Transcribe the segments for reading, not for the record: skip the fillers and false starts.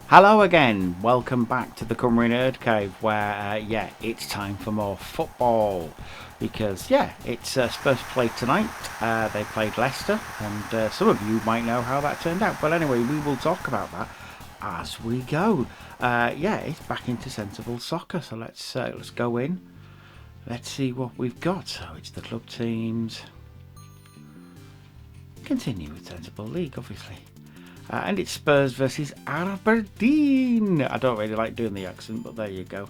Hello again, welcome back to the Cymru Nerd Cave where, it's time for more football because, it's Spurs play tonight. They played Leicester and some of you might know how that turned out. But anyway, we will talk about that as we go. It's back into sensible soccer, so let's go in. Let's see what we've got. So it's the club teams. Continue with sensible league, obviously. And it's Spurs versus Aberdeen. I don't really like doing the accent, but there you go.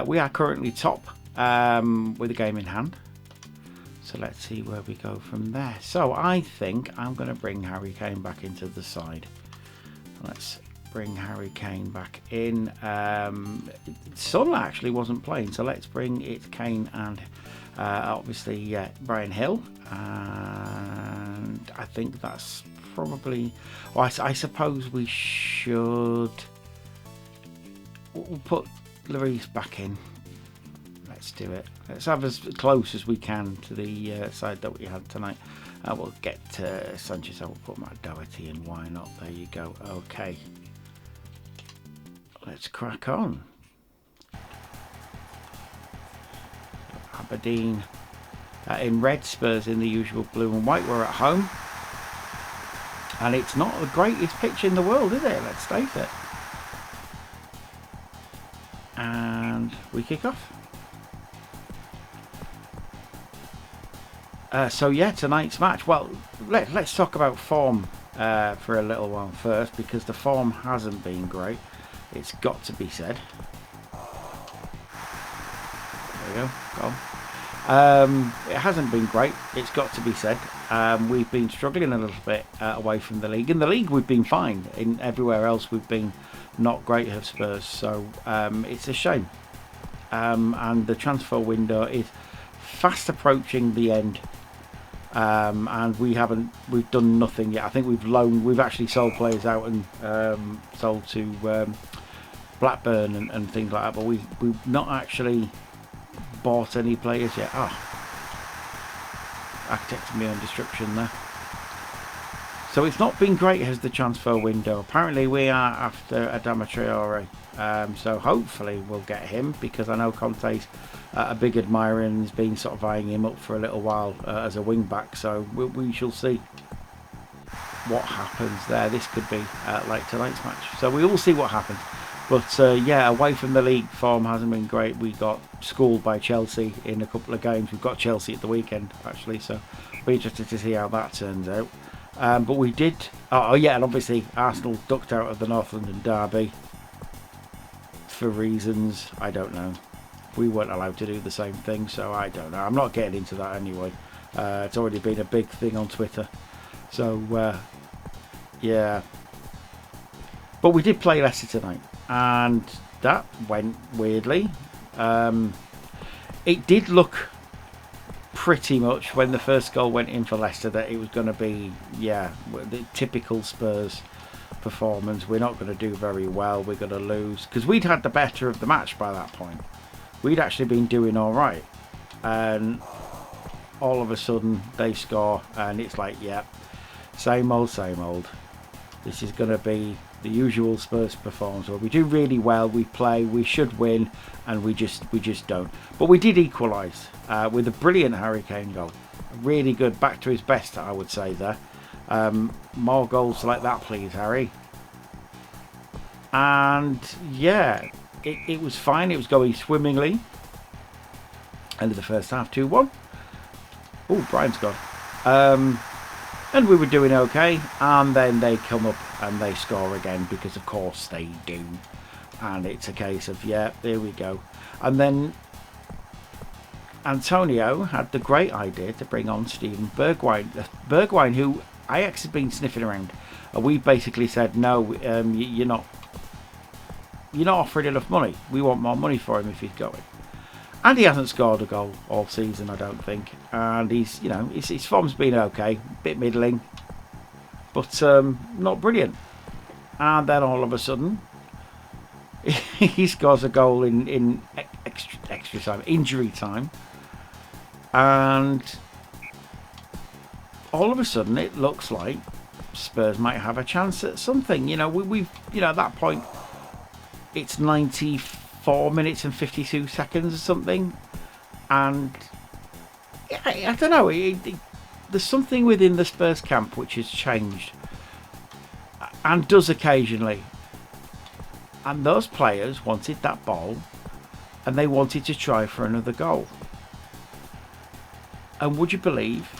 We are currently top with a game in hand. So let's see where we go from there. So I think I'm going to bring Harry Kane back into the side. Let's bring Harry Kane back in. Son actually wasn't playing, so let's bring it Kane and obviously Brian Hill. And I think that's probably, well, I suppose we should, we'll put Lloris back in. Let's do it. Let's have as close as we can to the side that we had tonight. We'll get Sanchez. I will put Matt Doherty in. Why not? There you go. Okay. Let's crack on. Aberdeen in red, Spurs in the usual blue and white. We're at home. And it's not the greatest pitch in the world, is it? Let's face it. And we kick off. Tonight's match. Well, let's talk about form for a little while first, because the form hasn't been great. It's got to be said. There we go. Go on. It hasn't been great. It's got to be said. We've been struggling a little bit away from the league. In the league, we've been fine. In everywhere else, we've been not great of Spurs. So it's a shame. And the transfer window is fast approaching the end. And we've done nothing yet. I think we've actually sold players out and sold to Blackburn and things like that. But we've not actually bought any players yet. Architecting my own destruction there. So it's not been great as the transfer window. Apparently we are after Adama Traore. So hopefully we'll get him, because I know Conte's a big admirer and has been sort of eyeing him up for a little while as a wing back. So we shall see what happens there. This could be like tonight's match. So we will see what happens. But away from the league, form hasn't been great. We got schooled by Chelsea in a couple of games. We've got Chelsea at the weekend, actually, so be interested to see how that turns out. But we did, and obviously Arsenal ducked out of the North London derby for reasons I don't know. We weren't allowed to do the same thing, so I don't know. I'm not getting into that anyway. It's already been a big thing on Twitter. So, But we did play Leicester tonight, and that went weirdly. It did look pretty much, when the first goal went in for Leicester, that it was going to be, the typical Spurs performance. We're not going to do very well. We're going to lose, because we'd had the better of the match by that point. We'd actually been doing all right, and all of a sudden they score, and it's like, same old. This is going to be the usual Spurs performance where we do really well, we play, we should win, and we just don't. But we did equalise with a brilliant Harry Kane goal. Really good, back to his best, I would say there. More goals like that, please, Harry. And it was fine. It was going swimmingly. End of the first half, 2-1. Oh, Brian's gone. And we were doing okay, and then they come up and they score again, because of course they do. And it's a case of, there we go. And then Antonio had the great idea to bring on Steven Bergwijn. Bergwijn, who Ajax had been sniffing around. And we basically said, no, you're not offering enough money. We want more money for him if he's going. And he hasn't scored a goal all season, I don't think. And he's, you know, his form's been okay, bit middling, but not brilliant. And then all of a sudden, he scores a goal in extra time, injury time, and all of a sudden it looks like Spurs might have a chance at something. You know, we've you know, at that point it's 94 minutes and 52 seconds or something, and I don't know. There's something within the Spurs camp which has changed, and does occasionally. And those players wanted that ball, and they wanted to try for another goal. And would you believe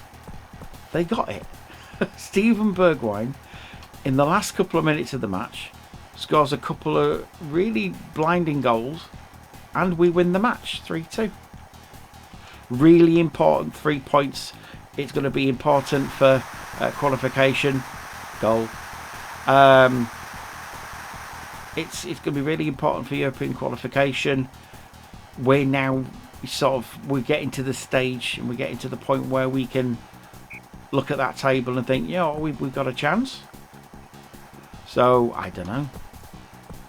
they got it? Steven Bergwijn, in the last couple of minutes of the match, scores a couple of really blinding goals, and we win the match 3-2. Really important 3 points. It's going to be important for qualification. Goal. It's going to be really important for European qualification. We're now we're getting to the stage, and we're getting to the point where we can look at that table and think, yeah, we've got a chance. So I don't know.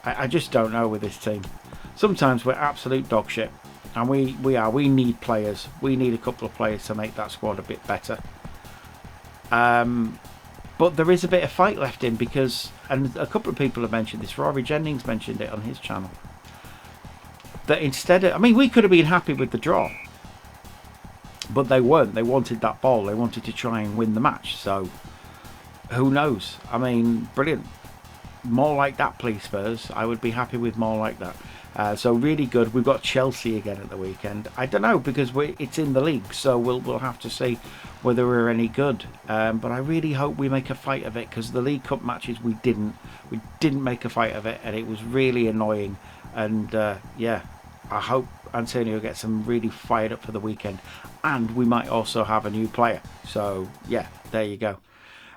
I just don't know with this team. Sometimes we're absolute dog shit, and we need players. We need a couple of players to make that squad a bit better. But there is a bit of fight left in, because, and a couple of people have mentioned this, Rory Jennings mentioned it on his channel, that instead of, I mean, we could have been happy with the draw, but they weren't. They wanted that ball. They wanted to try and win the match. So who knows? I mean, brilliant. More like that, please, Spurs. I would be happy with more like that. So really good. We've got Chelsea again at the weekend. I don't know, because it's in the league, so we'll have to see whether we're any good. But I really hope we make a fight of it, because the League Cup matches we didn't make a fight of it, and it was really annoying. And yeah, I hope Antonio gets them really fired up for the weekend, and we might also have a new player. So yeah, there you go.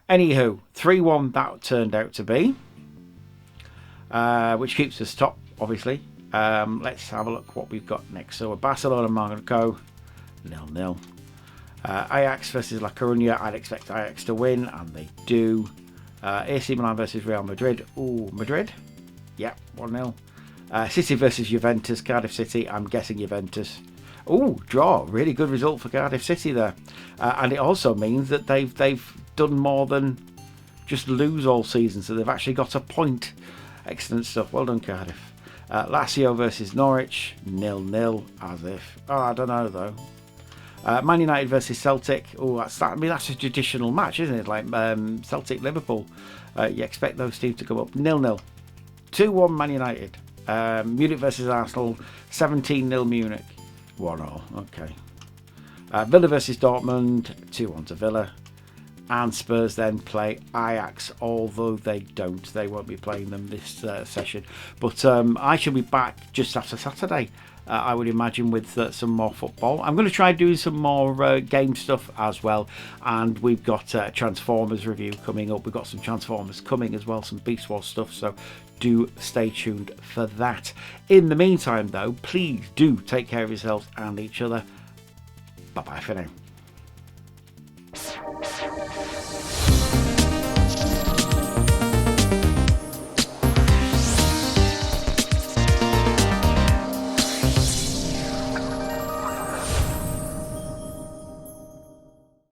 Anywho, 3-1 that turned out to be, which keeps us top, obviously. Let's have a look what we've got next. So Barcelona, Monaco, 0-0. Ajax versus La Coruña. I'd expect Ajax to win, and they do. AC Milan versus Real Madrid. Ooh, Madrid? Yeah, 1-0. City versus Juventus. Cardiff City. I'm guessing Juventus. Ooh, draw. Really good result for Cardiff City there. And it also means that they've done more than just lose all season, so they've actually got a point. Excellent stuff. Well done, Cardiff. Lazio versus Norwich, 0-0, as if. Oh, I don't know though. Man United versus Celtic. Oh, that's a traditional match, isn't it? Like Celtic Liverpool. You expect those teams to come up 0-0. 2-1 Man United. Munich versus Arsenal, 17-0 Munich. 1-0. Okay. Villa versus Dortmund, 2-1 to Villa. And Spurs then play Ajax, although they won't be playing them this session. But I shall be back just after Saturday, I would imagine, with some more football. I'm going to try doing some more game stuff as well. And we've got a Transformers review coming up. We've got some Transformers coming as well, some Beast Wars stuff. So do stay tuned for that. In the meantime, though, please do take care of yourselves and each other. Bye-bye for now.